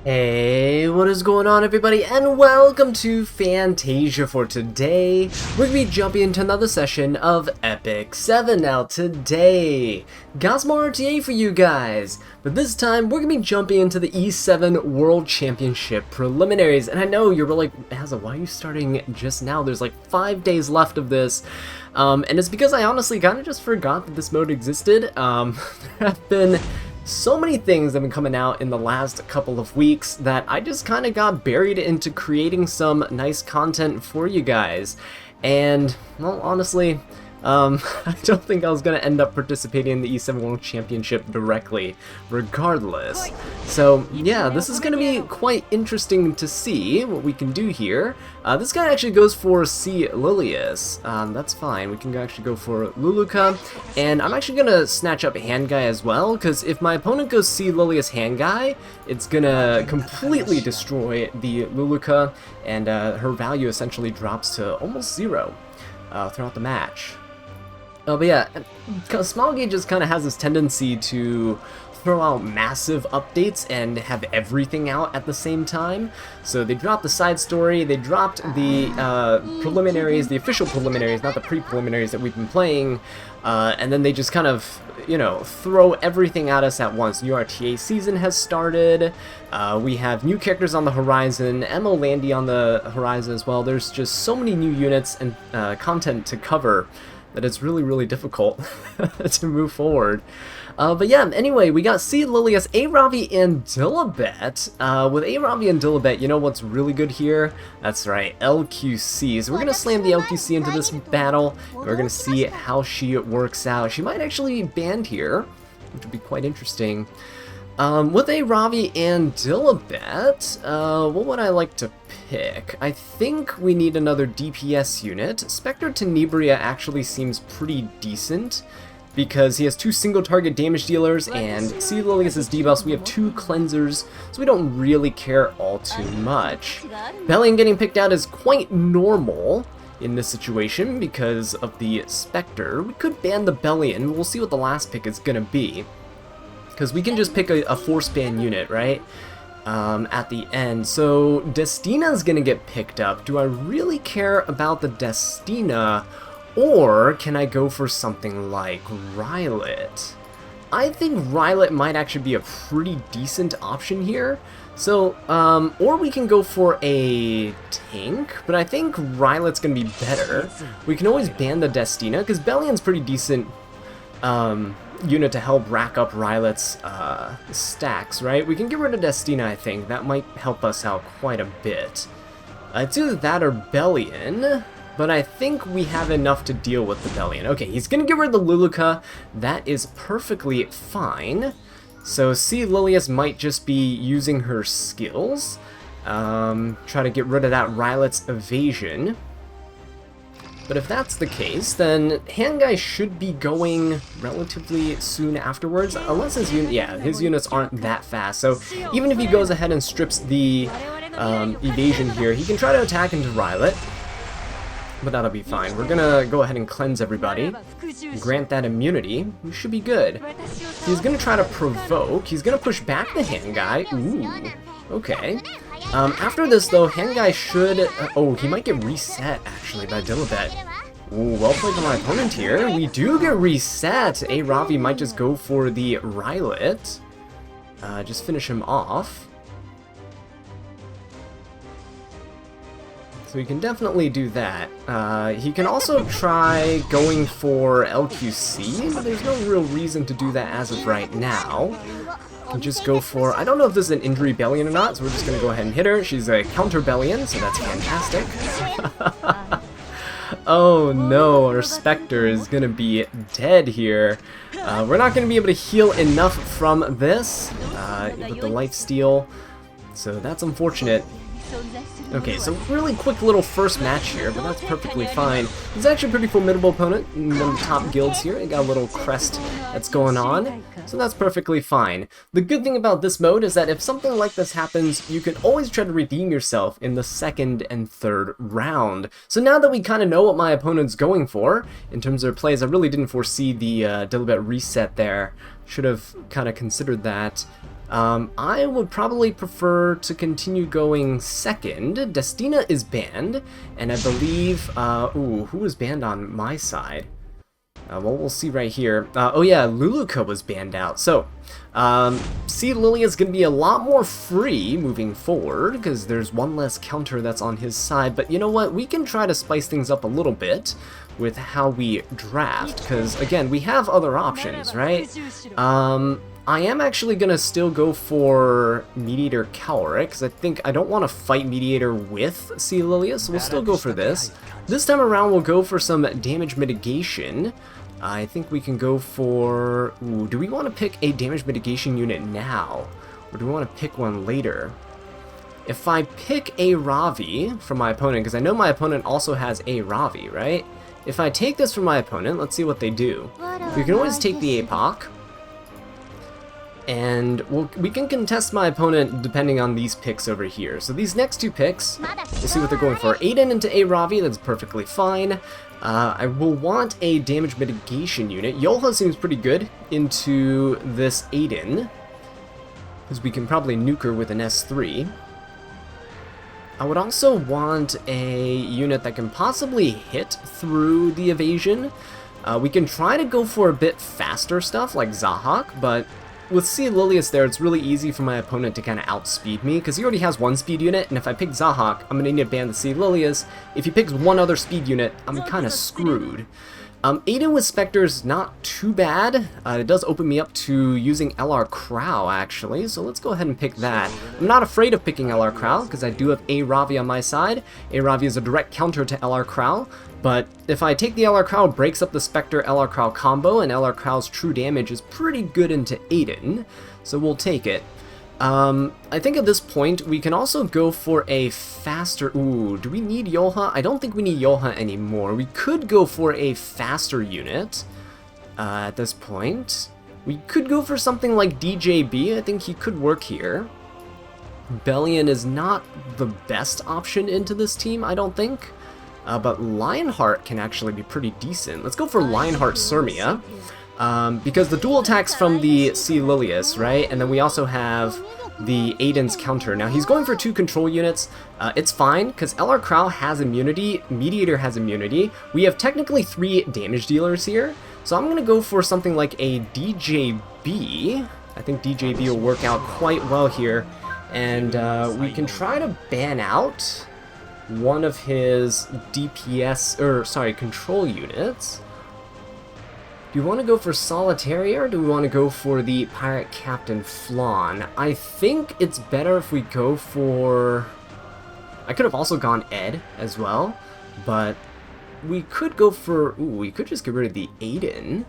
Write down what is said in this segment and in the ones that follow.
Hey, what is going on everybody, and welcome to Fantasia. For today, we're going to be jumping into another session of Epic 7. Now today, got some more RTA for you guys, but this time we're going to be jumping into the E7 World Championship preliminaries. And I know you're like, Azza, why are you starting just now? There's like 5 days left of this. And it's because I honestly kind of just forgot that this mode existed. There have been so many things that have been coming out in the last couple of weeks that I just kind of got buried into creating some nice content for you guys. And, well, honestly, I don't think I was going to end up participating in the E7 World Championship directly, regardless. So, yeah, this is going to be quite interesting to see what we can do here. This guy actually goes for C. Lilius. That's fine. We can actually go for Luluka. And I'm actually going to snatch up Hand Guy as well, because if my opponent goes C. Lilius Hand Guy, it's going to completely destroy the Luluka, and her value essentially drops to almost 0 throughout the match. But yeah, Small Gauges kind of has this tendency to throw out massive updates and have everything out at the same time. So they dropped the side story, they dropped the preliminaries, the official preliminaries, not the pre-preliminaries that we've been playing, and then they just kind of, you know, throw everything at us at once. New RTA season has started, we have new characters on the horizon, Emma Landy on the horizon as well. There's just so many new units and content to cover that it's really difficult to move forward. But yeah, anyway, we got C. Lilius, A. Ravi, and Dilibet. With A. Ravi and Dilibet, you know what's really good here? That's right, LQC. So we're going to slam the LQC into this battle, and we're going to see how she works out. She might actually be banned here, which would be quite interesting. With A. Ravi and Dilibet, what would I like to pick? I think we need another DPS unit. Spectre Tenebria actually seems pretty decent, because he has 2 single target damage dealers, and C. Lilius' debuffs, we have 2 cleansers, so we don't really care all too much. Bellion getting picked out is quite normal in this situation because of the Spectre. We could ban the Bellion, we'll see what the last pick is gonna be, because we can just pick a force ban unit, right? At the end. So Destina's gonna get picked up. Do I really care about the Destina, or can I go for something like Rylet? I think Rylet might actually be a pretty decent option here. So, or we can go for a tank, but I think Rylet's gonna be better. We can always ban the Destina, because Bellion's pretty decent unit to help rack up Rylet's stacks, right? We can get rid of Destina, I think. That might help us out quite a bit. It's either that or Bellion, but I think we have enough to deal with the Bellion. Okay, he's gonna get rid of the Luluka. That is perfectly fine. So C. Lilius might just be using her skills. Try to get rid of that Rylet's evasion. But if that's the case, then Hand Guy should be going relatively soon afterwards, unless his his units aren't that fast. So even if he goes ahead and strips the evasion here, he can try to attack into Rylet, but that'll be fine. We're gonna go ahead and cleanse everybody, grant that immunity. We should be good. He's gonna try to provoke. He's gonna push back the Hand Guy. Ooh, okay. After this, though, Hand Guy should... oh, he might get reset, actually, by Dilibet. Ooh, well played by my opponent here. We do get reset. A. Ravi might just go for the Rylet. Just finish him off. So he can definitely do that. He can also try going for LQC, but there's no real reason to do that as of right now. Can just go for... I don't know if this is an injury Bellion or not, so we're just going to go ahead and hit her. She's a counter Bellion, so that's fantastic. Oh no, our Spectre is going to be dead here. We're not going to be able to heal enough from this with the lifesteal, so that's unfortunate. Okay, so really quick little first match here, but that's perfectly fine. He's actually a pretty formidable opponent in one of the top guilds here. He got a little crest that's going on, so that's perfectly fine. The good thing about this mode is that if something like this happens, you can always try to redeem yourself in the second and third round. So now that we kind of know what my opponent's going for in terms of their plays, I really didn't foresee the Dilibet reset there. Should have kind of considered that. I would probably prefer to continue going second. Destina is banned, and I believe, ooh, who was banned on my side? Well, we'll see right here. Oh yeah, Luluka was banned out. So, Sea Lily is going to be a lot more free moving forward, because there's one less counter that's on his side. But you know what? We can try to spice things up a little bit with how we draft, because, again, we have other options, right? I am actually going to still go for Mediator Cowric, because I think I don't want to fight Mediator with Sea Lily, so we'll still go for this. This time around, we'll go for some damage mitigation. I think we can go for... Ooh, do we want to pick a damage mitigation unit now? Or do we want to pick one later? If I pick a Ravi from my opponent, because I know my opponent also has a Ravi, right? If I take this from my opponent, let's see what they do. We can always take the APOC. And we can contest my opponent depending on these picks over here. So these next two picks, we'll see what they're going for. Aiden into a Ravi, that's perfectly fine. I will want a damage mitigation unit. Yoha seems pretty good into this Aiden, because we can probably nuke her with an S3. I would also want a unit that can possibly hit through the evasion. We can try to go for a bit faster stuff like Zahak, but with Sea Lilius there, it's really easy for my opponent to kind of outspeed me, because he already has one speed unit, and if I pick Zahak, I'm going to need to ban the Sea Lilius. If he picks one other speed unit, I'm kind of screwed. Aiden with Spectre's not too bad. It does open me up to using LR Crow, actually, so let's go ahead and pick that. I'm not afraid of picking LR Crow, because I do have a Ravi on my side. A Ravi is a direct counter to LR Crow, but if I take the LR Crow, it breaks up the Spectre LR Crow combo, and LR Crow's true damage is pretty good into Aiden, so we'll take it. I think at this point, we can also go for a faster... Ooh, do we need Yoha? I don't think we need Yoha anymore. We could go for a faster unit at this point. We could go for something like DJB. I think he could work here. Bellion is not the best option into this team, I don't think. But Lionheart can actually be pretty decent. Let's go for Lionheart Surmia. Because the dual attacks from the Sea Lilius, right? And then we also have the Aiden's counter. Now, he's going for 2 control units. It's fine, because LR Crow has immunity, Mediator has immunity. We have technically 3 damage dealers here. So I'm going to go for something like a DJB. I think DJB will work out quite well here. And we can try to ban out one of his control units. Do we want to go for Solitaria, or do we want to go for the Pirate Captain Flan? I think it's better if we go for... I could have also gone Ed as well, but we could go for... Ooh, we could just get rid of the Aiden.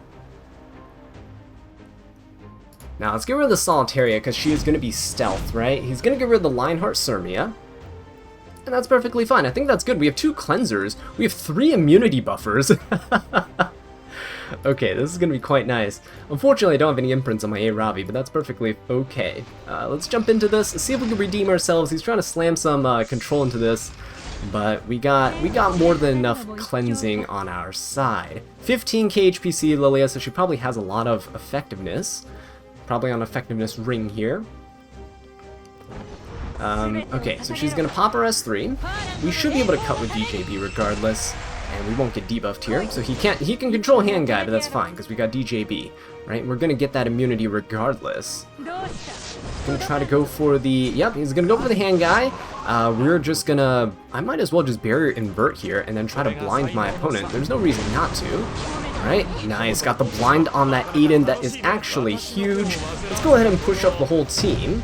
Now, let's get rid of the Solitaria, because she is going to be stealth, right? He's going to get rid of the Lionheart Surmia. And that's perfectly fine. I think that's good. We have 2 cleansers. We have 3 immunity buffers. Okay, this is going to be quite nice. Unfortunately, I don't have any imprints on my A-Ravi, but that's perfectly okay. Let's jump into this, see if we can redeem ourselves. He's trying to slam some control into this, but we got more than enough cleansing on our side. 15k HPC Lilia, so she probably has a lot of effectiveness. Probably on effectiveness ring here. Okay, so she's going to pop her S3. We should be able to cut with DJB regardless. And we won't get debuffed here, so he can control hand guy, but that's fine, because we got DJB, right? We're gonna get that immunity regardless. Gonna try to go for the, yep, he's gonna go for the hand guy. We're just gonna, I might as well just barrier invert here, and then try to blind my opponent. There's no reason not to. Alright, nice, got the blind on that Aiden, that is actually huge. Let's go ahead and push up the whole team.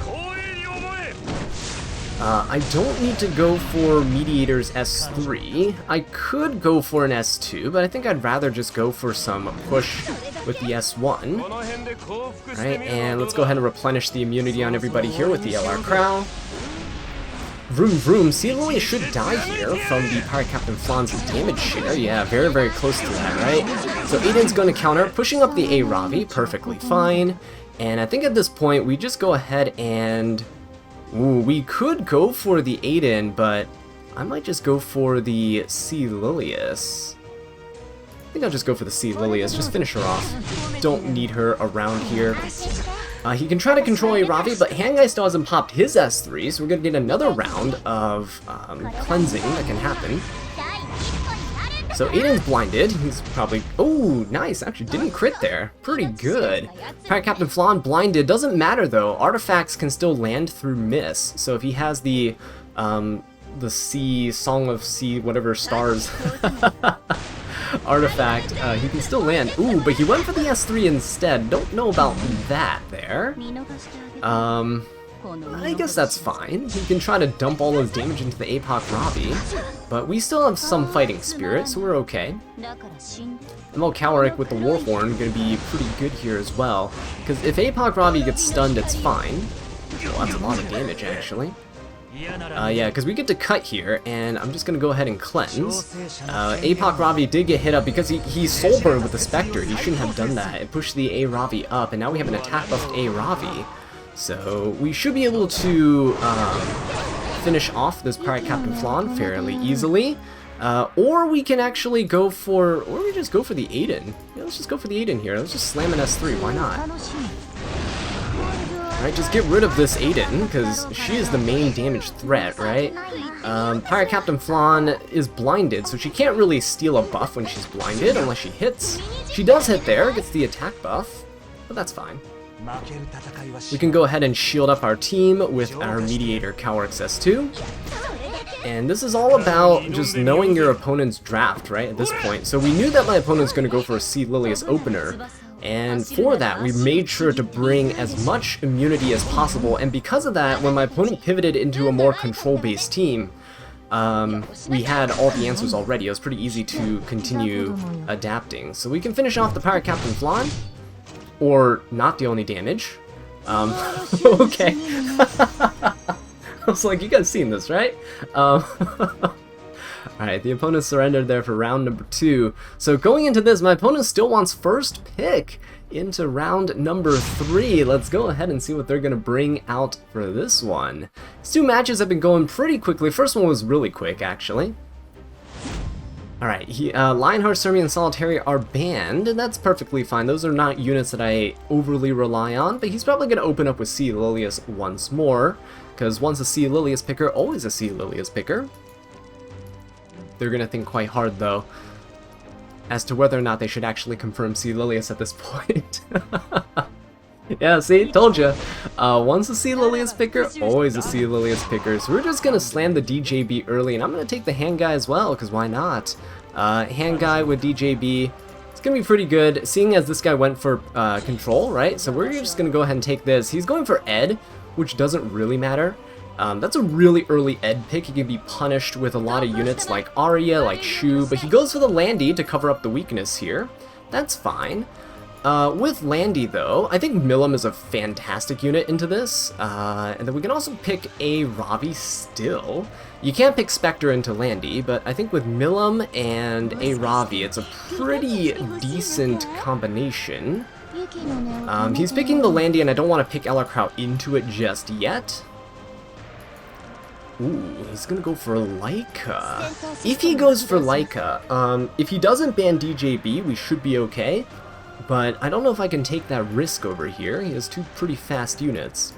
I don't need to go for Mediator's S3. I could go for an S2, but I think I'd rather just go for some push with the S1. Alright, and let's go ahead and replenish the immunity on everybody here with the LR Crow. Vroom vroom, Sea Lily should die here from the Pirate Captain Flan's damage share. Yeah, very, very close to that, right? So Aiden's going to counter, pushing up the A-Ravi, perfectly fine. And I think at this point, we just go ahead and... Ooh, we could go for the Aiden, but I might just go for the Sea Lilius. I think I'll just go for the Sea Lilius, just finish her off. Don't need her around here. He can try to control a Ravi, but Hangai still hasn't popped his S3, so we're going to get another round of cleansing that can happen. So Aiden's blinded. He's probably... Oh, nice. Actually didn't crit there. Pretty good. Pirate Captain Flan blinded. Doesn't matter, though. Artifacts can still land through miss. So if he has the sea, Song of Sea, whatever stars artifact, he can still land. Ooh, but he went for the S3 instead. Don't know about that there. I guess that's fine. He can try to dump all his damage into the APOC Ravi, but we still have some fighting spirit, so we're okay. ML Cowrick with the Warhorn gonna be pretty good here as well, because if APOC Ravi gets stunned, it's fine. Well, that's a lot of damage, actually. Yeah, because we get to cut here, and I'm just going to go ahead and cleanse. APOC Ravi did get hit up because he soul burned with the Spectre. He shouldn't have done that. It pushed the A Ravi up, and now we have an attack buffed A Ravi. So we should be able to finish off this Pirate Captain Flan fairly easily. Or we can actually go for, or we just go for the Aiden. Yeah, let's just go for the Aiden here. Let's just slam an S3, why not? Alright, just get rid of this Aiden, because she is the main damage threat, right? Pirate Captain Flan is blinded, so she can't really steal a buff when she's blinded, unless she hits. She does hit there, gets the attack buff, but that's fine. We can go ahead and shield up our team with our Mediator Cowrix S2. And this is all about just knowing your opponent's draft, right, at this point. So we knew that my opponent's going to go for a Sea Lilius opener. And for that, we made sure to bring as much immunity as possible, and because of that, when my opponent pivoted into a more control-based team, we had all the answers already. It was pretty easy to continue adapting. So we can finish off the Pirate Captain Flan, or not deal any damage. Okay. I was like, you guys seen this, right? Alright, the opponent surrendered there for round number 2. So going into this, my opponent still wants first pick into round number 3. Let's go ahead and see what they're going to bring out for this one. These 2 matches have been going pretty quickly. First one was really quick, actually. Alright, Lionheart, Sermi, and Solitary are banned, and that's perfectly fine. Those are not units that I overly rely on, but he's probably going to open up with Sea Lilius once more, because once a Sea Lilius picker, always a Sea Lilius picker. They're going to think quite hard, though, as to whether or not they should actually confirm Sea Lilius at this point. Yeah, see? Told ya. Once a Sea Lilius picker, always a Sea Lilius picker. So we're just going to slam the DJB early, and I'm going to take the Hand Guy as well, because why not? Hand Guy with DJB, it's going to be pretty good, seeing as this guy went for control, right? So we're just going to go ahead and take this. He's going for Ed, which doesn't really matter. That's a really early Ed pick. He can be punished with a lot of units like Arya, like Shu, but he goes for the Landy to cover up the weakness here. That's fine. With Landy, though, I think Milim is a fantastic unit into this, and then we can also pick a Ravi still. You can't pick Spectre into Landy, but I think with Milim and a Ravi, it's a pretty decent combination. He's picking the Landy, and I don't want to pick Ellerkraut into it just yet. Ooh, he's gonna go for Leica. If he goes for Leica, if he doesn't ban DJB, we should be okay. But I don't know if I can take that risk over here. He has 2 pretty fast units.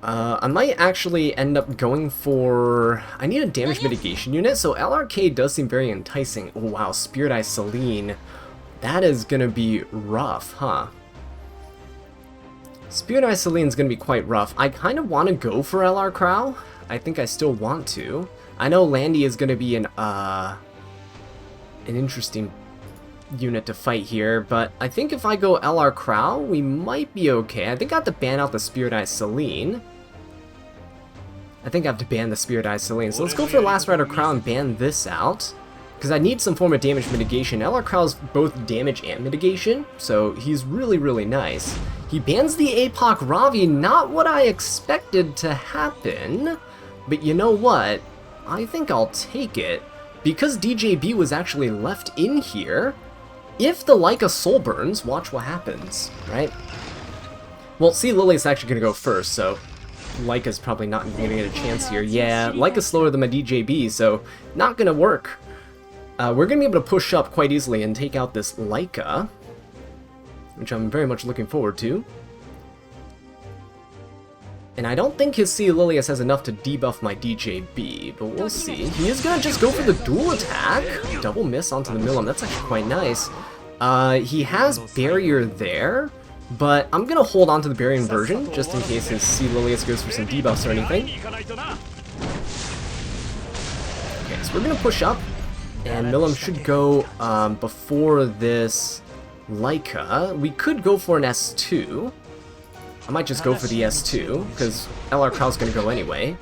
I might actually end up going for... I need a damage mitigation unit, so LRK does seem very enticing. Oh wow, Spirit Eye Celine. That is gonna be rough, huh? Spirit Eye Celine's gonna be quite rough. I kind of want to go for LR Crow. I think I still want to. I know Landy is going to be an interesting unit to fight here, but I think if I go LR Crow, we might be okay. I think I have to ban out the Spirit Eye Celine. I think I have to ban the Spirit Eye Celine. So let's go for Last Rider Crow and ban this out, because I need some form of damage mitigation. LR Crow's both damage and mitigation, so he's really, really nice. He bans the APOC Ravi, not what I expected to happen. But you know what? I think I'll take it. Because DJB was actually left in here, if the Leica Soul Burns, watch what happens, right? Well, see, Lily's actually going to go first, so Leica's probably not going to get a chance here. Yeah, Leica's slower than my DJB, so not going to work. We're going to be able to push up quite easily and take out this Leica, which I'm very much looking forward to. And I don't think his C. Lilius has enough to debuff my DJB, but we'll see. He is gonna just go for the dual attack. Double miss onto the Milim, that's actually quite nice. He has barrier there, but I'm gonna hold on to the barrier inversion, just in case his C. Lilius goes for some debuffs or anything. Okay, so we're gonna push up, and Milim should go before this Leica. We could go for an S2. I might just go for the S2, because LR Crow's going to go anyway.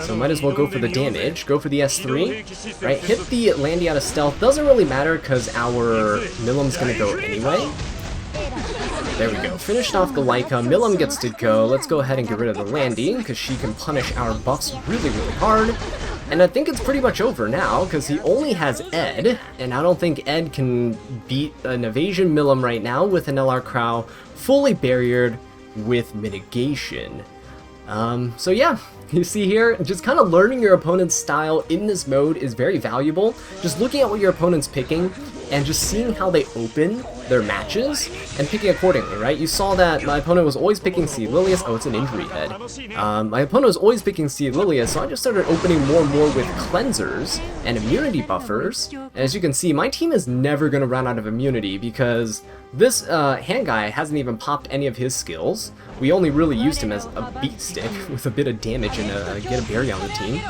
So might as well go for the damage, go for the S3, right? Hit the Landy out of stealth, doesn't really matter because our Milim's going to go anyway. There we go, finished off the Leica, Milim gets to go. Let's go ahead and get rid of the Landy, because she can punish our buffs really, really hard. And I think it's pretty much over now, because he only has Ed, and I don't think Ed can beat an evasion Milim right now with an LR Crow fully barriered with mitigation. So yeah, you see here, just kind of learning your opponent's style in this mode is very valuable. Just looking at what your opponent's picking and just seeing how they open their matches and picking accordingly, right? You saw that my opponent was always picking C. Lilius. Oh, it's an injury head. My opponent was always picking C. Lilius, so I just started opening more and more with cleansers and immunity buffers. And as you can see, my team is never going to run out of immunity because this hand guy hasn't even popped any of his skills. We only really used him as a beat stick with a bit of damage and get a barrier on the team.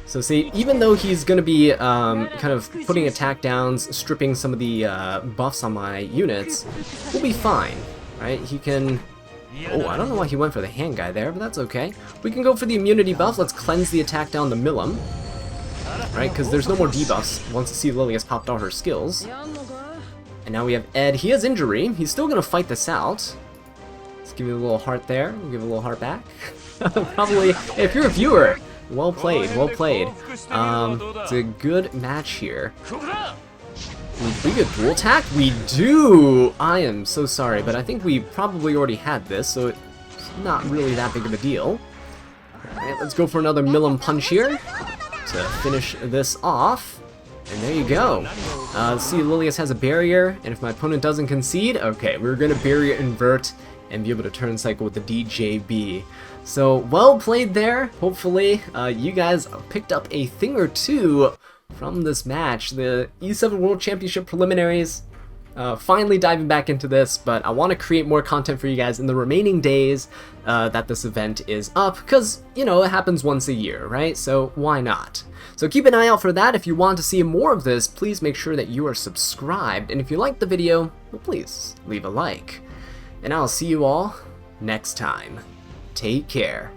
So see, even though he's going to be kind of putting attack downs, stripping some of the buffs on my units, we'll be fine, right? He can... Oh, I don't know why he went for the hand guy there, but that's okay. We can go for the immunity buff. Let's cleanse the attack down the Milim, right? Because there's no more debuffs once C. Lily has popped all her skills. And now we have Ed. He has injury. He's still going to fight this out. Let's give you a little heart there. We'll give a little heart back. Probably, if you're a viewer, well played, well played. It's a good match here. We get dual attack? We do! I am so sorry, but I think we probably already had this, so it's not really that big of a deal. Alright, let's go for another Milim punch here to finish this off. And there you go. See, Lilius has a barrier, and if my opponent doesn't concede, okay, we're gonna barrier invert and be able to turn cycle with the DJB. So, well played there. Hopefully, you guys picked up a thing or two from this match. The E7 World Championship preliminaries, finally diving back into this, but I want to create more content for you guys in the remaining days that this event is up, because, you know, it happens once a year, right? So, why not? So keep an eye out for that. If you want to see more of this, please make sure that you are subscribed, and if you liked the video, well, please leave a like. And I'll see you all next time. Take care.